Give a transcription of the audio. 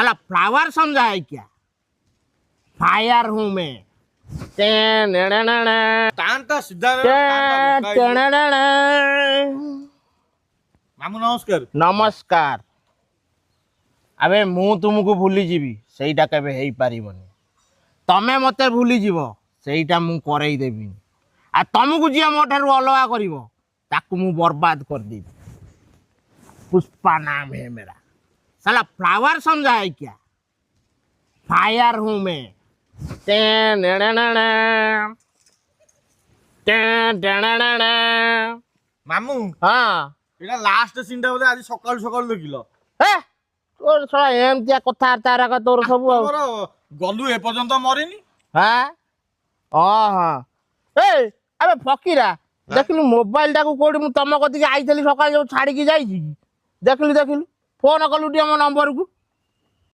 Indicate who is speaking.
Speaker 1: साला फ्लावर समझा है क्या? फायर हूं मैं।
Speaker 2: टाणटा सीधा मामू नमस्कार।
Speaker 1: नमस्कार। अबे मु तुमको भूली जीवी सेटा केबे हेई पारिबनी। तमे मते भूली जीव सेटा मु करई देबी। आ तुमको जी मो ठारू अलगा करिवो ताकू मु बर्बाद कर देबी। पुष्पा नाम है मेरा। साला फ्लावर समझा है क्या? फायर हूं मैं।
Speaker 2: मामू
Speaker 1: हाँ
Speaker 2: এটা লাস্ট সিনটা বলে আজ সকাল সকাল দেখিল।
Speaker 1: हे तोर साला एमतिया कथार्ता राख तोर सब
Speaker 2: তোমার গলু এ পর্যন্ত মরিনি।
Speaker 1: हाँ हाँ ए अबे फकीरा देखलु मोबाइल टाकू कोडी मु तम कति आइथली सकाळ जो छाडी की जाईची देखलु फोन कलु टी हम नंबर को